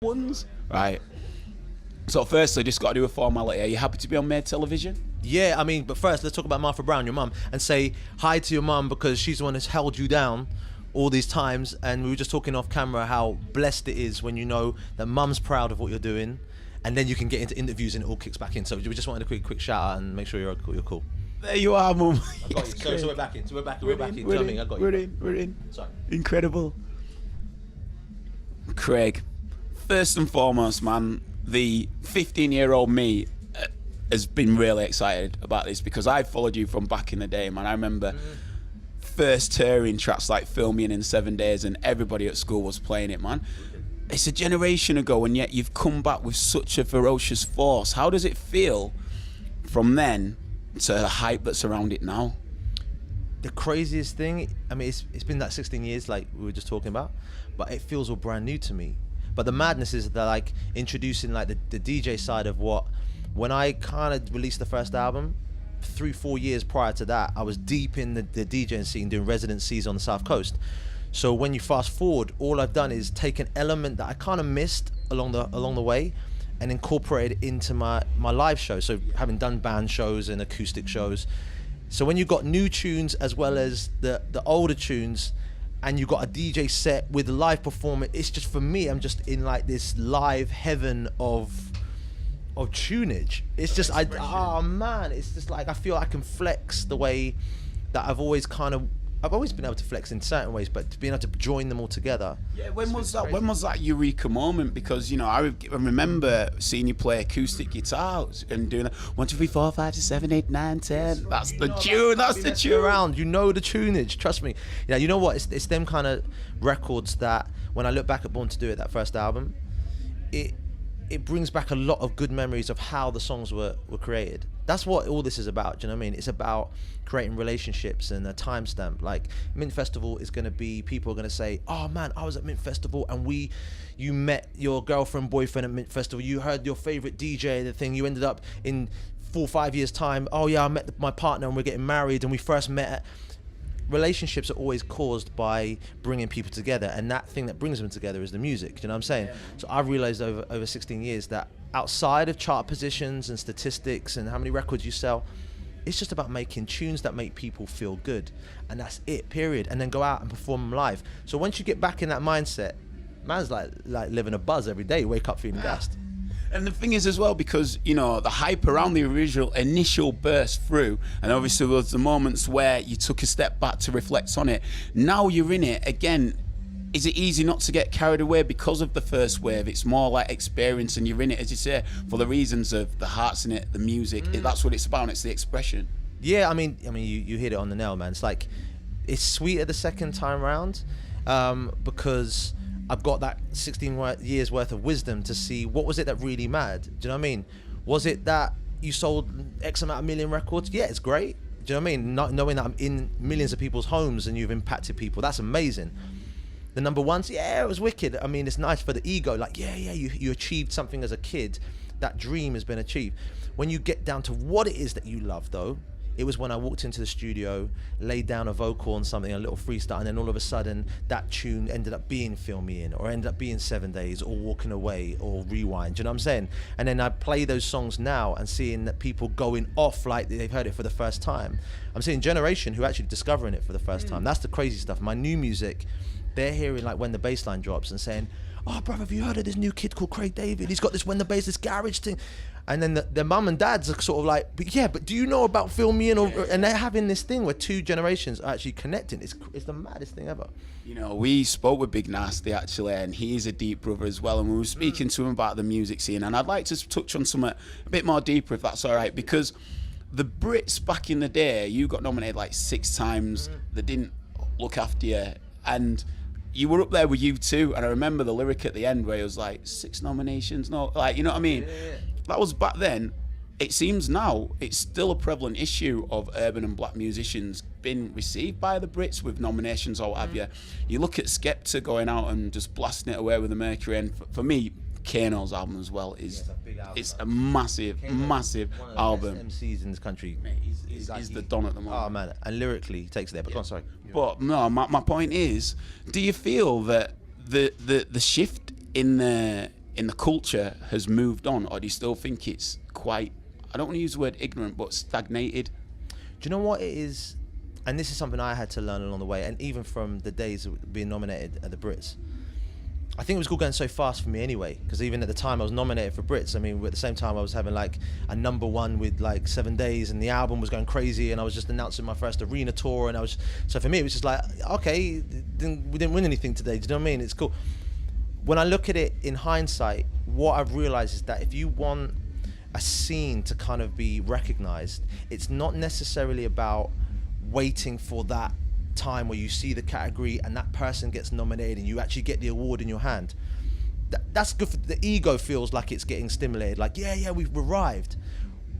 ones. Right. So firstly, just got to do a formality. Are you happy to be on Made Television? Yeah, I mean, but first let's talk about Martha Brown, your mum, and say hi to your mum because she's the one who's held you down all these times. And we were just talking off camera how blessed it is when you know that mum's proud of what you're doing, and then you can get into interviews and it all kicks back in. So we just wanted a quick shout out and make sure you're cool. There you are, mum. I got you. So we're back in. We're back in. I got you. We're in. Sorry. Incredible. Craig, first and foremost, man, the 15-year-old me has been really excited about this because I followed you from back in the day, man. I remember first touring tracks like Fill Me In 7 Days and everybody at school was playing it, man. It's a generation ago and yet you've come back with such a ferocious force. How does it feel from then to the hype that's around it now? The craziest thing, I mean, it's been that 16 years like we were just talking about, but it feels all brand new to me. But the madness is that like introducing like the DJ side of what, when I kind of released the first album, 3-4 years prior to that, I was deep in the DJing scene doing residencies on the South Coast. So when you fast forward, all I've done is take an element that I kind of missed along the way and incorporate it into my live show. So having done band shows and acoustic shows. So when you've got new tunes as well as the older tunes, and you got a DJ set with a live performance, it's just, for me, I'm just in like this live heaven of tunage. It's just, oh man, it's just like I feel I can flex the way that I've always been able to flex in certain ways, but being able to join them all together. Yeah, when was that eureka moment? Because, you know, I remember seeing you play acoustic guitar and doing that 1, 2, 3, 4, 5, 6, 7, 8, 9, 10. That's the tune. That's the tune. Around, you know the tunage. Trust me. Yeah, you know what? It's them kind of records that when I look back at Born to Do It, that first album, it brings back a lot of good memories of how the songs were created. That's what all this is about, do you know what I mean? It's about creating relationships and a timestamp. Like Mint Festival is going to be, people are going to say, oh man, I was at Mint Festival and you met your girlfriend, boyfriend at Mint Festival, you heard your favorite DJ, the thing, you ended up in 4 or 5 years time, oh yeah, I met my partner and we're getting married and we first met at... Relationships are always caused by bringing people together, and that thing that brings them together is the music. Do you know what I'm saying? So I've realized over 16 years that outside of chart positions and statistics and how many records you sell, it's just about making tunes that make people feel good, and that's it, period. And then go out and perform them live. So once you get back in that mindset, man's like living a buzz every day. Wake up feeling gassed. And the thing is as well, because, you know, the hype around the initial burst through, and obviously there was the moments where you took a step back to reflect on it. Now you're in it again. Is it easy not to get carried away because of the first wave? It's more like experience, and you're in it, as you say, for the reasons of the hearts in it, the music. That's what it's about. It's the expression. Yeah, I mean, you hit it on the nail, man. It's like, it's sweeter the second time round, because I've got that 16 years worth of wisdom to see what was it that really mattered. Do you know what I mean? Was it that you sold X amount of million records? Yeah, it's great. Do you know what I mean? Not knowing that I'm in millions of people's homes and you've impacted people, that's amazing. The number ones, yeah, it was wicked. I mean, it's nice for the ego. Like, yeah, you achieved something as a kid. That dream has been achieved. When you get down to what it is that you love, though, it was when I walked into the studio, laid down a vocal on something, a little freestyle, and then all of a sudden that tune ended up being Fill Me In, or ended up being 7 Days, or Walking Away, or Rewind. Do you know what I'm saying? And then I play those songs now and seeing that people going off like they've heard it for the first time. I'm seeing generation who are actually discovering it for the first time. That's the crazy stuff. My new music, they're hearing like when the bass line drops and saying, oh brother, have you heard of this new kid called Craig David? He's got this when the bass, this garage thing. And then their mum and dads are sort of like, but do you know about Fill Me In? And they're having this thing where two generations are actually connecting. It's the maddest thing ever. You know, we spoke with Big Nasty actually, and he's a deep brother as well. And we were speaking to him about the music scene. And I'd like to touch on something a bit more deeper, if that's all right, because the Brits back in the day, you got nominated like 6 times. They didn't look after you. And you were up there with U2, and I remember the lyric at the end where it was like 6 nominations, no, like, you know what I mean? Yeah. That was back then. It seems now it's still a prevalent issue of urban and black musicians being received by the Brits with nominations or what have you. You look at Skepta going out and just blasting it away with the Mercury, and for me, Kano's album as well is it's a massive album. MCs in this country. Mate, he's the don at the moment. Oh man, and lyrically he takes it there. But go on, sorry. But no, my point is, do you feel that the shift in the in the culture has moved on, or do you still think it's quite, I don't want to use the word ignorant, but stagnated? Do you know what it is? And this is something I had to learn along the way, and even from the days of being nominated at the Brits. I think it was all going so fast for me anyway, because even at the time I was nominated for Brits. I mean, at the same time I was having like a #1 with like 7 days, and the album was going crazy, and I was just announcing my first arena tour, and so for me it was just like, okay, we didn't win anything today. Do you know what I mean? It's cool. When I look at it in hindsight, what I've realized is that if you want a scene to kind of be recognized, it's not necessarily about waiting for that time where you see the category and that person gets nominated and you actually get the award in your hand. That's good for the ego. Feels like it's getting stimulated, like yeah, we've arrived.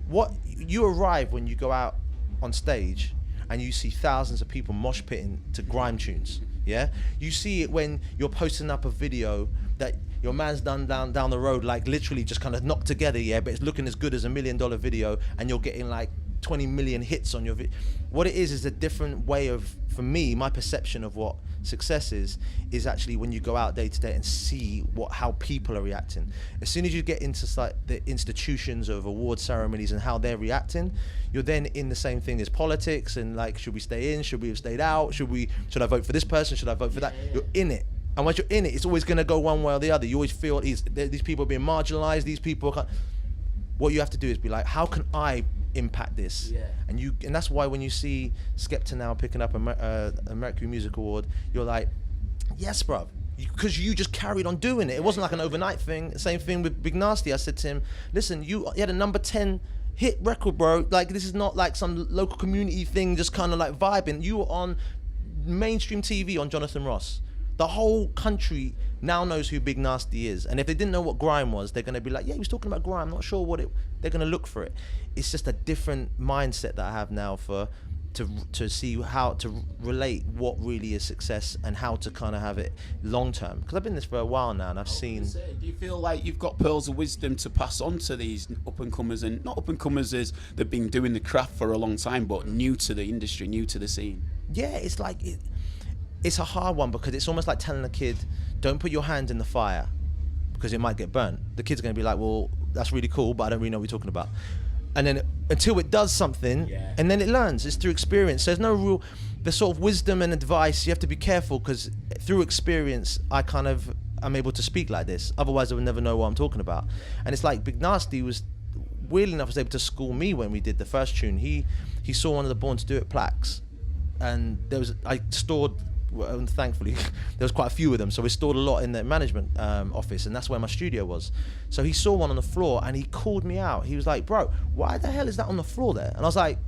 What you arrive when you go out on stage and you see thousands of people mosh pitting to grime tunes. Yeah, you see it when you're posting up a video that your man's done down the road, like literally just kind of knocked together, yeah, but it's looking as good as $1 million video, and you're getting like 20 million hits on your video. What it is a different way of, for me, my perception of what success is actually when you go out day to day and see how people are reacting. As soon as you get into like the institutions of award ceremonies and how they're reacting, you're then in the same thing as politics and like, should we stay in? Should we have stayed out? Should I vote for this person? Should I vote for that? Yeah. You're in it. And once you're in it, it's always going to go one way or the other. You always feel these people are being marginalized. These people can't. What you have to do is be like, how can I impact this? Yeah. And that's why when you see Skepta now picking up a Mercury Music Award, you're like, yes, bruv, because you just carried on doing it. It wasn't like an overnight thing. Same thing with Big Nasty. I said to him, listen, you had a #10 hit record, bro. Like, this is not like some local community thing, just kind of like vibing. You were on mainstream TV on Jonathan Ross. The whole country now knows who Big Nasty is. And if they didn't know what grime was, they're going to be like, yeah, he was talking about grime, not sure what it... They're going to look for it. It's just a different mindset that I have now to see how to relate what really is success and how to kind of have it long term. Because I've been this for a while now, and I've seen... Do you feel like you've got pearls of wisdom to pass on to these up-and-comers, and not up-and-comers as they've been doing the craft for a long time, but new to the industry, new to the scene? Yeah, it's like... It's a hard one, because it's almost like telling a kid, don't put your hand in the fire because it might get burnt. The kid's going to be like, well, that's really cool, but I don't really know what you're talking about. And then until it does something, and then it learns. It's through experience. So there's no real, the sort of wisdom and advice. You have to be careful, because through experience, I'm able to speak like this. Otherwise, I would never know what I'm talking about. And it's like Big Nasty was, weirdly enough, was able to school me when we did the first tune. He saw one of the Born to Do It plaques, and I stored... And thankfully there was quite a few of them, so we stored a lot in the management office, and that's where my studio was. So he saw one on the floor and he called me out. He was like, bro, why the hell is that on the floor there? And I was like,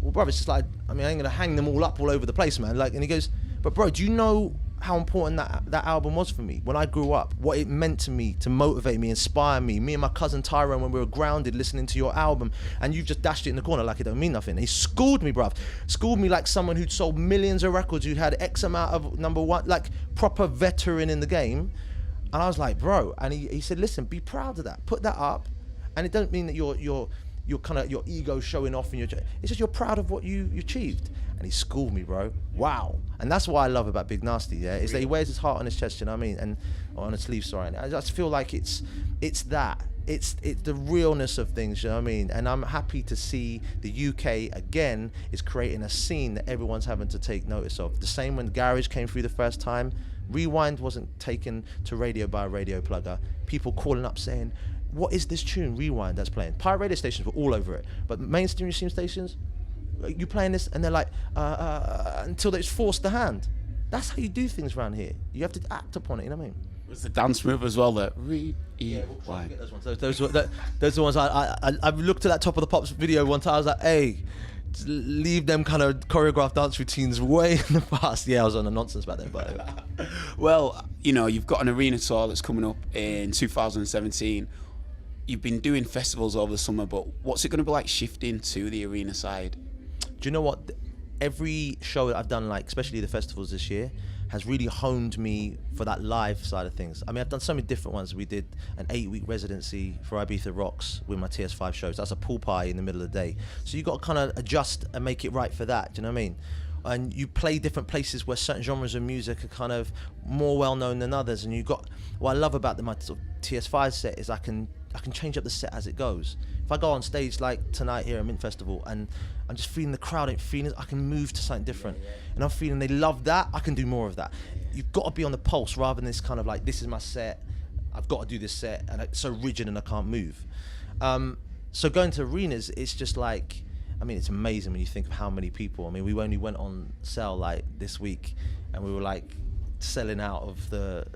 well, bro, it's just like, I mean, I ain't gonna hang them all up all over the place, man. Like, and he goes, but bro, do you know how important that album was for me when I grew up? What it meant to me, to motivate me, inspire me. Me and my cousin Tyrone, when we were grounded, listening to your album, and you've just dashed it in the corner like it don't mean nothing. He schooled me, bruv. Schooled me like someone who'd sold millions of records, who'd had X amount of #1, like proper veteran in the game. And I was like, bro. And he said, listen, be proud of that. Put that up. And it don't mean that you're kind of your ego showing off, and it's just you're proud of what you achieved. And he schooled me, bro. Wow. And that's what I love about Big Nasty, yeah, is that he wears his heart on his chest, you know what I mean? And on his sleeve, sorry. And I just feel like it's that. It's the realness of things, you know what I mean? And I'm happy to see the UK again is creating a scene that everyone's having to take notice of. The same when Garage came through the first time, Rewind wasn't taken to radio by a radio plugger. People calling up saying, what is this tune, Rewind, that's playing? Pirate radio stations were all over it, but mainstream stations, you playing this, and they're like, until it's forced the hand. That's how you do things around here. You have to act upon it, you know what I mean? Was the dance move as well, that Rewind? Yeah, we'll try and get those ones. Those are the ones I looked at that Top of the Pops video one time. I was like, hey, leave them kind of choreographed dance routines way in the past. Yeah, I was on a nonsense back then, but well, you know, you've got an arena tour that's coming up in 2017. You've been doing festivals over the summer, but what's it going to be like shifting to the arena side? Do you know what? Every show that I've done, like especially the festivals this year, has really honed me for that live side of things. I mean, I've done so many different ones. We did an 8-week residency for Ibiza Rocks with my TS5 shows. That's a pool party in the middle of the day. So you got to kind of adjust and make it right for that. Do you know what I mean? and you play different places where certain genres of music are kind of more well known than others. And you got what I love about my sort of TS5 set is I can change up the set as it goes. If I go on stage like tonight here at Mint Festival and I'm just feeling the crowd ain't feeling it, I can move to something different. And I'm feeling they love that, I can do more of that. You've got to be on the pulse rather than this kind of like, this is my set, I've got to do this set, and it's so rigid and I can't move. So going to arenas, it's just like, I mean, it's amazing when you think of how many people. I mean, we only went on sale like this week, and we were like selling out of the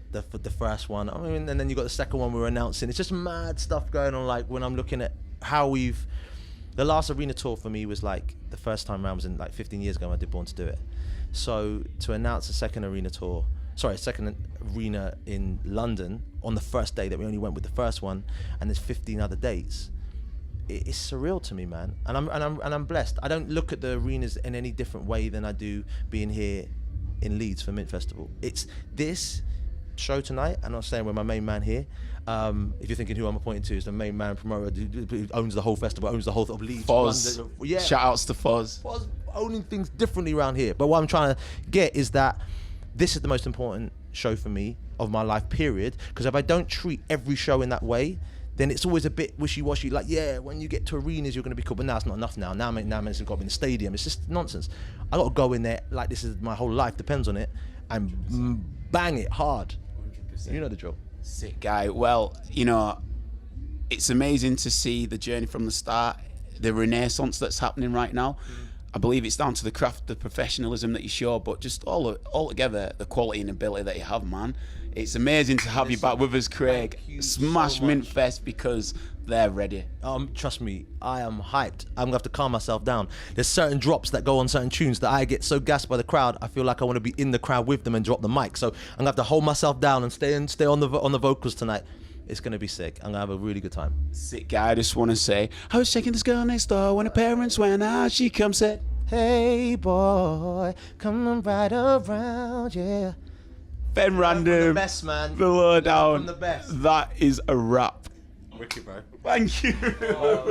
first one. I mean, and then you got the second one we were announcing. It's just mad stuff going on. Like when I'm looking at how the last arena tour for me was like the first time around was in like 15 years ago when I did Born to Do It. So to announce a second arena in London on the first day that we only went with the first one, and there's 15 other dates. It's surreal to me, man, and I'm blessed. I don't look at the arenas in any different way than I do being here in Leeds for Mint Festival. It's this show tonight. I'm not saying we're my main man here. If you're thinking who I'm pointing to, is the main man promoter who owns the whole festival, owns the whole of Leeds. Foz. Yeah. Shout outs to Foz. Foz owning things differently around here. But what I'm trying to get is that this is the most important show for me of my life, period. Because if I don't treat every show in that way, then it's always a bit wishy-washy. Like, yeah, when you get to arenas, you're going to be cool. But now it's not enough now. Now it's got to be in the stadium. It's just nonsense. I got to go in there like this is my whole life depends on it and bang it hard. 100%. You know the drill. Sick guy. Well, you know, it's amazing to see the journey from the start, the renaissance that's happening right now. I believe it's down to the craft, the professionalism that you show, but just all together, the quality and ability that you have, man. It's amazing to have you back with us, Craig. Smash so Mint Fest because they're ready. Trust me, I am hyped. I'm gonna have to calm myself down. There's certain drops that go on certain tunes that I get so gassed by the crowd. I feel like I want to be in the crowd with them and drop the mic. So I'm gonna have to hold myself down and stay on the vocals tonight. It's gonna be sick. I'm gonna have a really good time. Sick guy. I just want to say, I was checking this girl next door when her parents went out. She come said, "Hey boy, come right around, yeah." Ben Randm, the best, man. The lowdown. From the best. That is a wrap. Wicked, bro. Thank you. Oh,